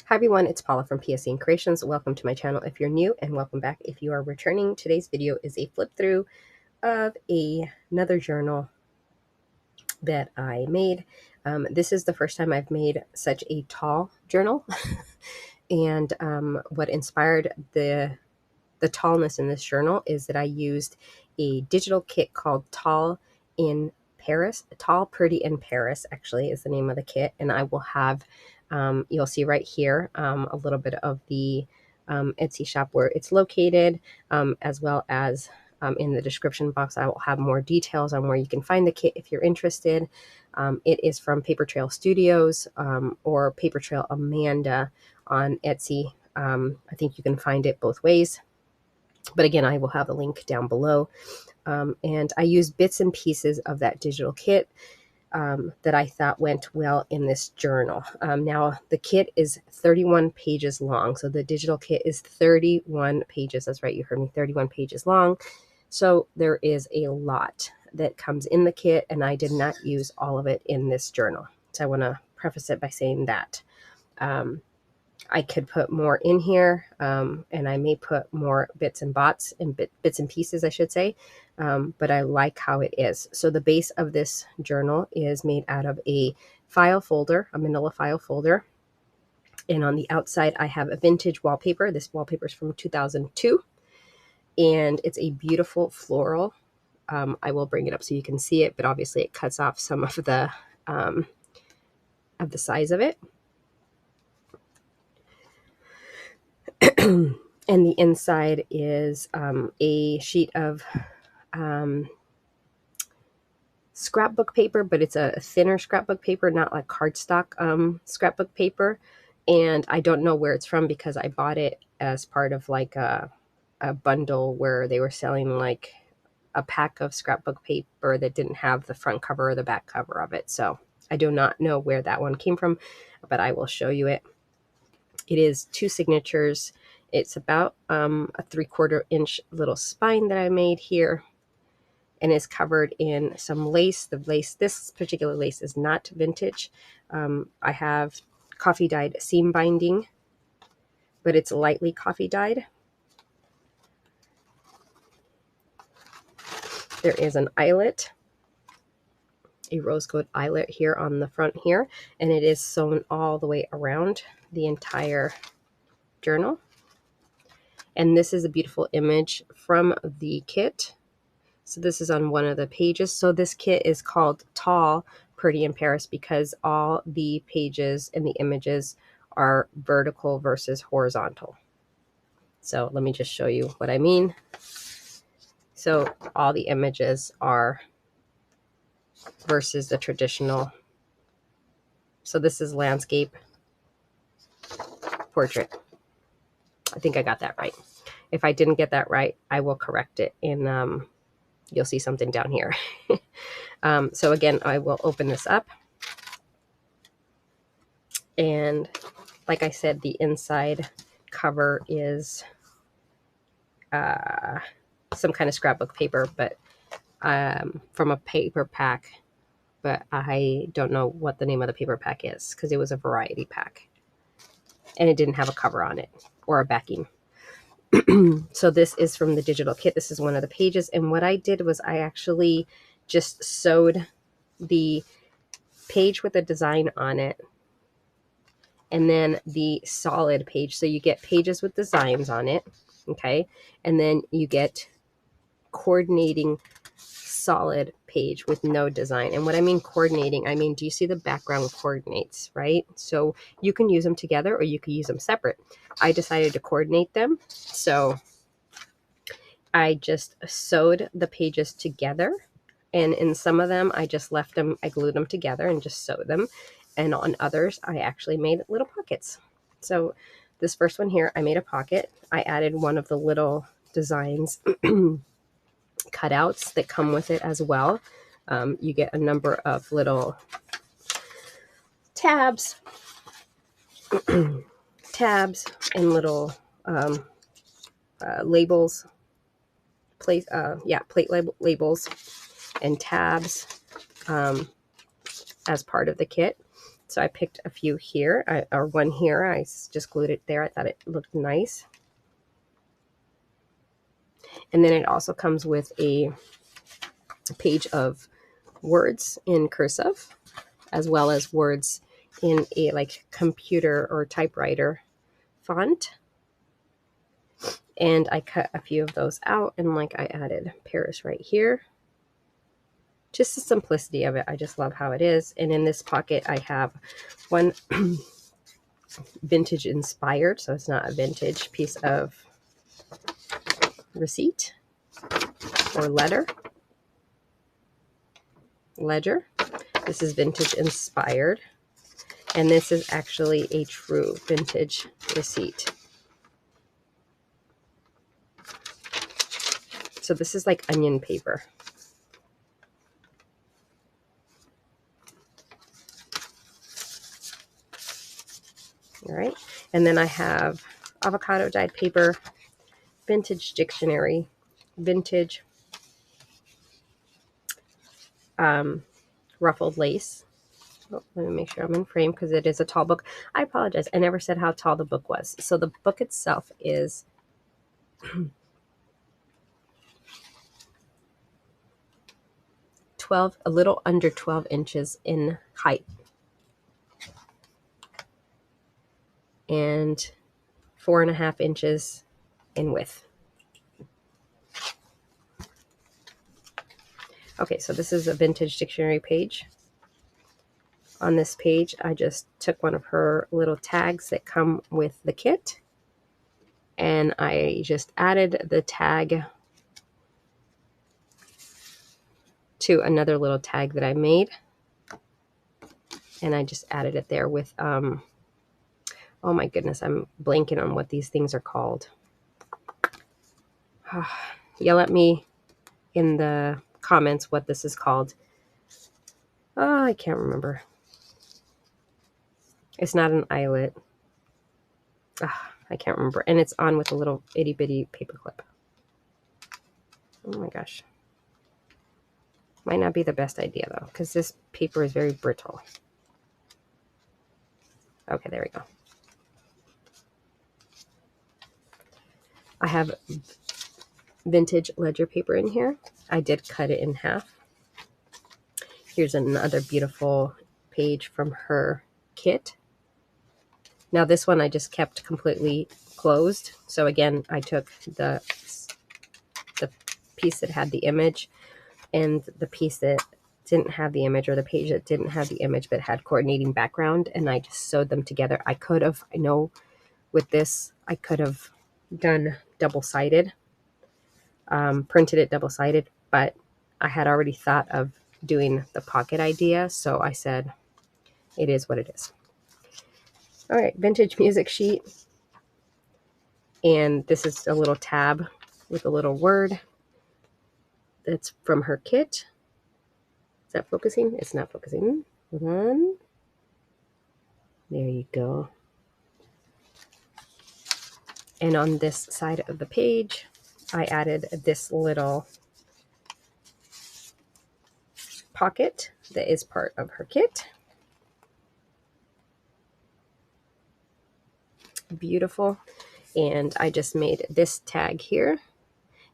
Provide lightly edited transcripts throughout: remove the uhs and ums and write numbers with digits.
Hi everyone, it's Paula from PSC Creations. Welcome to my channel if you're new, and welcome back if you are returning. Today's video is a flip through of another journal that I made. This is the first time I've made such a tall journal. And what inspired the tallness in this journal is that I used a digital kit called Tall Pretty in Paris actually is the name of the kit, and I will have you'll see right here a little bit of the Etsy shop where it's located, as well as in the description box I will have more details on where you can find the kit if you're interested. It is from Paper Trail Studios or Paper Trail Amanda on Etsy. I think you can find it both ways. But again, I will have a link down below. And I used bits and pieces of that digital kit that I thought went well in this journal. Now, the kit is 31 pages long. So the digital kit is 31 pages. That's right, you heard me, 31 pages long. So there is a lot that comes in the kit, and I did not use all of it in this journal. So I want to preface it by saying that. I could put more in here, and I may put more bits and pieces, I should say, but I like how it is. So the base of this journal is made out of a file folder, a manila file folder, and on the outside I have a vintage wallpaper. This wallpaper is from 2002, and it's a beautiful floral. I will bring it up so you can see it, but obviously it cuts off some of the size of it. And the inside is a sheet of scrapbook paper, but it's a thinner scrapbook paper, not like cardstock scrapbook paper. And I don't know where it's from because I bought it as part of like a bundle where they were selling like a pack of scrapbook paper that didn't have the front cover or the back cover of it. So I do not know where that one came from, but I will show you it. It is 2 signatures. It's about a 3/4 inch little spine that I made here, and is covered in some lace. This particular lace is not vintage. I have coffee dyed seam binding, but it's lightly coffee dyed. There is an eyelet, a rose gold eyelet here on the front here, and it is sewn all the way around the entire journal. And this is a beautiful image from the kit. So this is on one of the pages. So this kit is called Tall, Pretty in Paris because all the pages and the images are vertical versus horizontal. So let me just show you what I mean. So all the images are versus the traditional. So this is landscape, portrait. I think I got that right. If I didn't get that right, I will correct it in you'll see something down here. So again, I will open this up. And like I said, the inside cover is some kind of scrapbook paper, but from a paper pack. But I don't know what the name of the paper pack is because it was a variety pack. And it didn't have a cover on it or a backing. So this is from the digital kit. This is one of the pages. And what I did was I actually just sewed the page with a design on it and then the solid page. So you get pages with designs on it. Okay. And then you get coordinating solid page with no design. And what I mean coordinating, I mean, do you see the background coordinates, right? So you can use them together or you can use them separate. I decided to coordinate them. So I just sewed the pages together. And in some of them, I just left them, I glued them together and just sewed them. And on others, I actually made little pockets. So this first one here, I made a pocket. I added one of the little designs cutouts that come with it as well. You get a number of little tabs, and little labels, plate labels and tabs as part of the kit. So I picked a few here, or one here. I just glued it there. I thought it looked nice. And then it also comes with a page of words in cursive, as well as words in a like computer or typewriter font. And I cut a few of those out, and like I added Paris right here. Just the simplicity of it. I just love how it is. And in this pocket, I have one vintage inspired, so it's not a vintage piece of receipt or ledger. This is vintage inspired, and this is actually a true vintage receipt. So this is like onion paper. All right, and then I have avocado dyed paper, vintage dictionary, vintage ruffled lace. Oh, let me make sure I'm in frame because it is a tall book. I apologize. I never said how tall the book was. So the book itself is 12, a little under 12 inches in height and 4.5 inches in width. Okay, so this is a vintage dictionary page. On this page, I just took one of her little tags that come with the kit, and I just added the tag to another little tag that I made, and I just added it there with, oh my goodness, I'm blanking on what these things are called. Yell at me in the comments what this is called. Oh, I can't remember. It's not an eyelet. I can't remember. And it's on with a little itty bitty paper clip. Oh my gosh. Might not be the best idea though, because this paper is very brittle. Okay, there we go. I have vintage ledger paper in here. I did cut it in half. Here's another beautiful page from her kit. Now this one I just kept completely closed. So again, I took the piece that had the image and the piece that didn't have the image, or the page that didn't have the image but had coordinating background, and I just sewed them together. I could have, I know with this, I could have done double-sided, printed it double-sided, but I had already thought of doing the pocket idea, so I said it is what it is. All right, vintage music sheet, and this is a little tab with a little word that's from her kit. Is that focusing? It's not focusing. Hold on. There you go. And on this side of the page, I added this little pocket that is part of her kit. Beautiful. And I just made this tag here.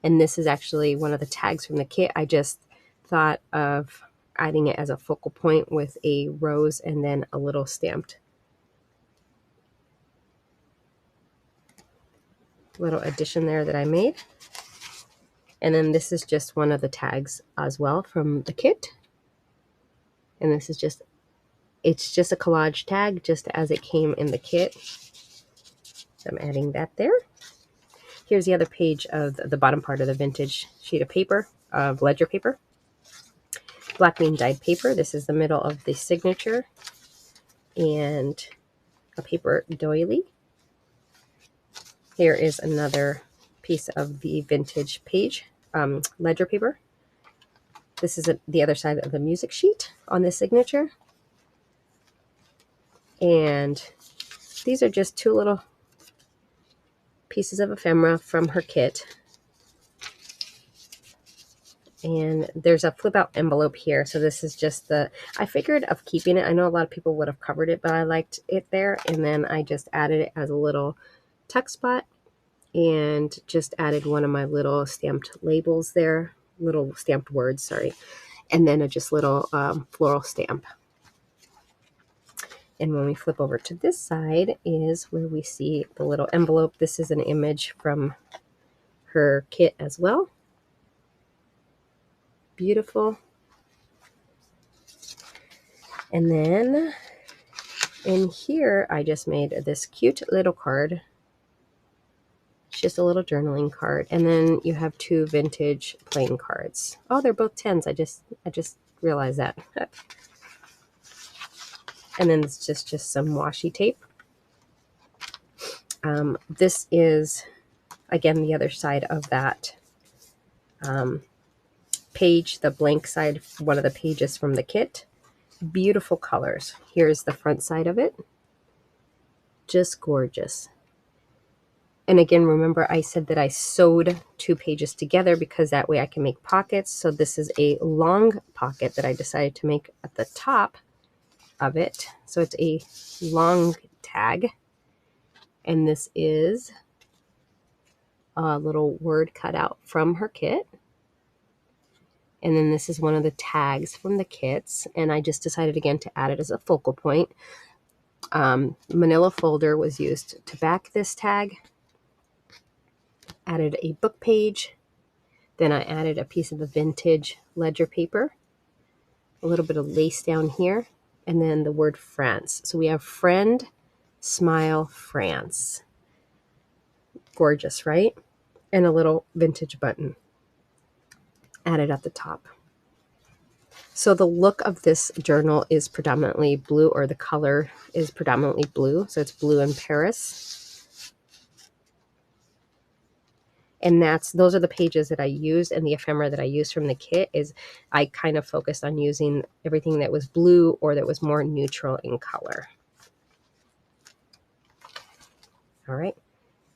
And this is actually one of the tags from the kit. I just thought of adding it as a focal point with a rose and then a little stamped little addition there that I made. And then this is just one of the tags as well from the kit. And this is just, it's just a collage tag just as it came in the kit. So I'm adding that there. Here's the other page of the bottom part of the vintage sheet of paper, of ledger paper. Black bean dyed paper. This is the middle of the signature. And a paper doily. Here is another piece of the vintage page, ledger paper. This is the other side of the music sheet on the signature. And these are just two little pieces of ephemera from her kit. And there's a flip out envelope here. So this is just the, I figured of keeping it. I know a lot of people would have covered it, but I liked it there. And then I just added it as a little tuck spot and just added one of my little stamped labels there, little stamped words, sorry. And then a just little floral stamp. And when we flip over to this side is where we see the little envelope. This is an image from her kit as well. Beautiful. And then in here, I just made this cute little card. It's just a little journaling card. And then you have 2 vintage plain cards. Oh, they're both 10s. I just realized that. And then it's just some washi tape. This is, again, the other side of that page, the blank side, one of the pages from the kit. Beautiful colors. Here's the front side of it. Just gorgeous. And again, remember I said that I sewed 2 pages together because that way I can make pockets. So this is a long pocket that I decided to make at the top of it. So it's a long tag. And this is a little word cut out from her kit. And then this is one of the tags from the kits. And I just decided again to add it as a focal point. Manila folder was used to back this tag. Added a book page. Then I added a piece of the vintage ledger paper. A little bit of lace down here. And then the word France. So we have friend, smile, France. Gorgeous, right? And a little vintage button added at the top. So the look of this journal is predominantly blue, or the color is predominantly blue. So it's blue in Paris. And those are the pages that I used, and the ephemera that I used from the kit is I kind of focused on using everything that was blue or that was more neutral in color. All right.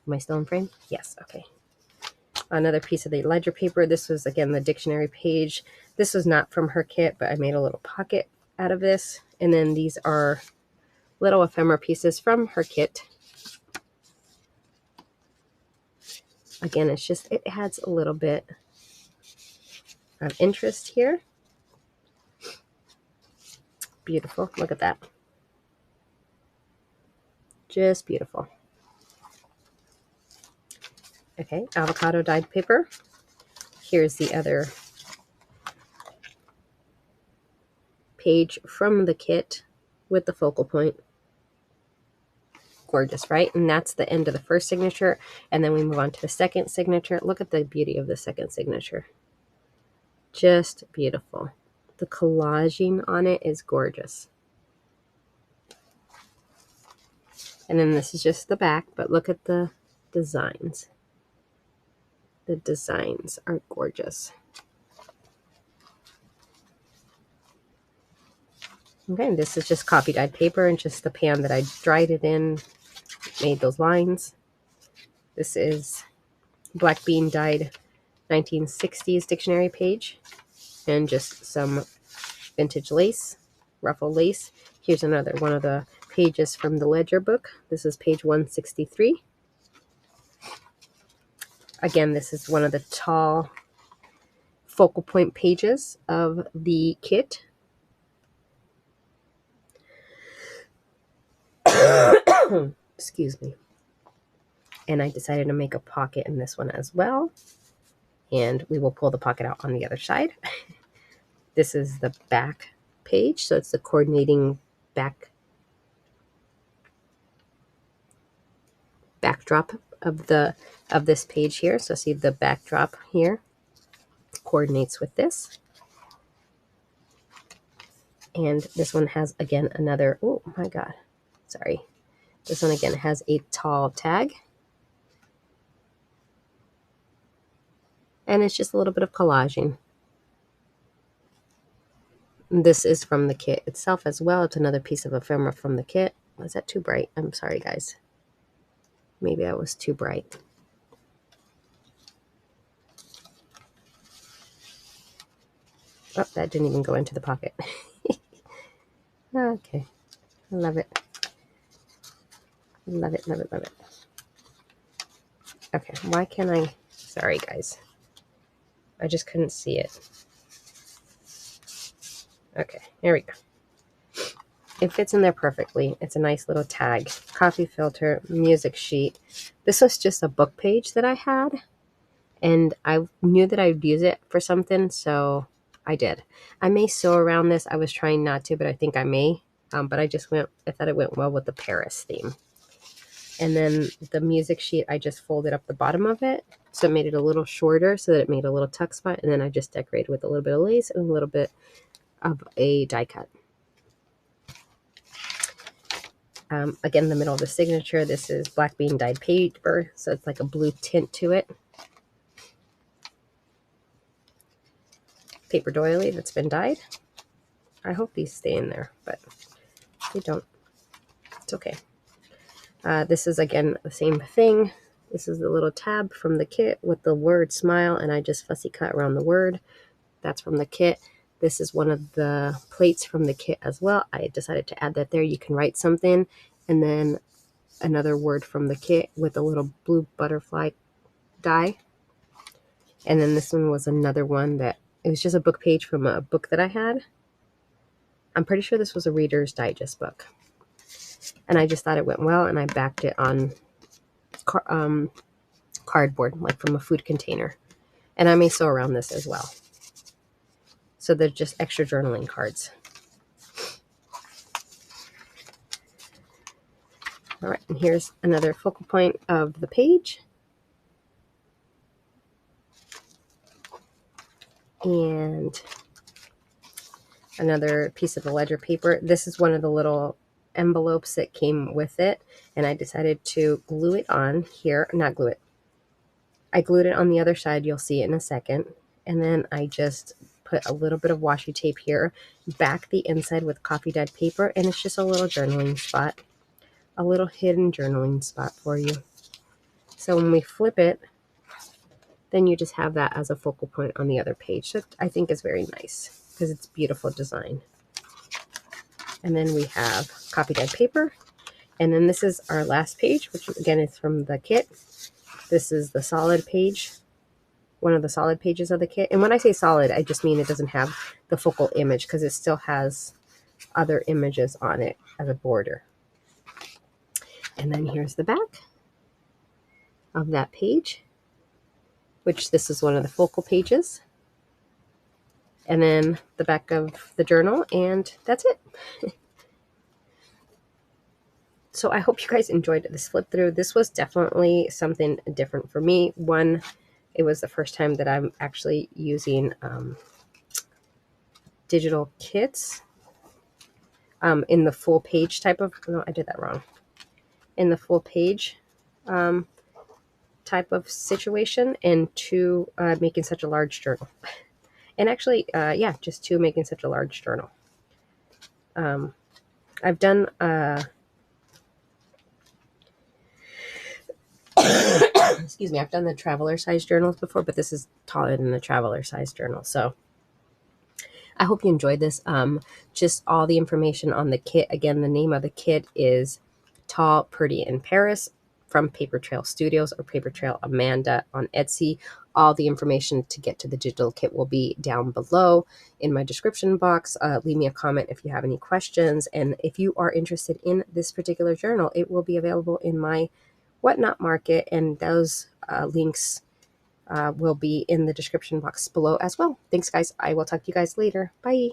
Am I still in frame? Yes. Okay. Another piece of the ledger paper. This was, again, the dictionary page. This was not from her kit, but I made a little pocket out of this. And then these are little ephemera pieces from her kit. Again, it's just, it adds a little bit of interest here. Beautiful. Look at that. Just beautiful. Okay, avocado dyed paper. Here's the other page from the kit with the focal point. Gorgeous, right? And that's the end of the first signature. And then we move on to the second signature. Look at the beauty of the second signature. Just beautiful. The collaging on it is gorgeous. And then this is just the back, but look at the designs. The designs are gorgeous. Okay, this is just copy dyed paper and just the pan that I dried it in, made those lines. This is black bean dyed 1960s dictionary page and just some vintage lace, ruffle lace. Here's another one of the pages from the ledger book. This is page 163. Again, this is one of the tall focal point pages of the kit. Excuse me. And I decided to make a pocket in this one as well. And we will pull the pocket out on the other side. This is the back page. So it's the coordinating backdrop of this page here. So see the backdrop here coordinates with this. And this one has, again, another, oh my God, sorry. This one, again, has a tall tag. And it's just a little bit of collaging. This is from the kit itself as well. It's another piece of ephemera from the kit. Was that too bright? I'm sorry, guys. Maybe I was too bright. Oh, that didn't even go into the pocket. Okay. I love it. Love it, love it, love it. Okay, why can't I? Sorry, guys. I just couldn't see it. Okay, here we go. It fits in there perfectly. It's a nice little tag. Coffee filter, music sheet. This was just a book page that I had, and I knew that I would use it for something, so I did. I may sew around this. I was trying not to, but I think I may. But I thought it went well with the Paris theme. And then the music sheet, I just folded up the bottom of it, so it made it a little shorter so that it made a little tuck spot. And then I just decorated with a little bit of lace and a little bit of a die cut. Again, in the middle of the signature, this is black bean dyed paper, so it's like a blue tint to it. Paper doily that's been dyed. I hope these stay in there, but they don't. It's okay. This is, again, the same thing. This is the little tab from the kit with the word smile, and I just fussy cut around the word. That's from the kit. This is one of the plates from the kit as well. I decided to add that there. You can write something, and then another word from the kit with a little blue butterfly die. And then this one was another one that, it was just a book page from a book that I had. I'm pretty sure this was a Reader's Digest book. And I just thought it went well, and I backed it on cardboard, like from a food container. And I may sew around this as well. So they're just extra journaling cards. All right, and here's another focal point of the page. And another piece of the ledger paper. This is one of the little envelopes that came with it, and I decided to glue it on here. Not glue it. I glued it on the other side. You'll see it in a second. And then I just put a little bit of washi tape here, back the inside with coffee dyed paper, and it's just a little journaling spot. A little hidden journaling spot for you. So when we flip it, then you just have that as a focal point on the other page. That I think is very nice because it's beautiful design. And then we have coffee dyed paper. And then this is our last page, which again is from the kit. This is the solid page, one of the solid pages of the kit. And when I say solid, I just mean it doesn't have the focal image because it still has other images on it as a border. And then here's the back of that page, which this is one of the focal pages. And then the back of the journal, and that's it. So I hope you guys enjoyed this flip through. This was definitely something different for me. One, it was the first time that I'm actually using digital kits in the full page type of, no, I did that wrong. In the full page type of situation, and two, making such a large journal. And actually, yeah, just two, making such a large journal. I've done excuse me, I've done the traveler size journals before, but this is taller than the traveler size journal. So I hope you enjoyed this. Just all the information on the kit. Again, the name of the kit is Tall, Pretty in Paris from Paper Trail Studios or Paper Trail Amanda on Etsy. All the information to get to the digital kit will be down below in my description box. Leave me a comment if you have any questions. And if you are interested in this particular journal, it will be available in my Whatnot Market, and those links will be in the description box below as well. Thanks, guys. I will talk to you guys later. Bye.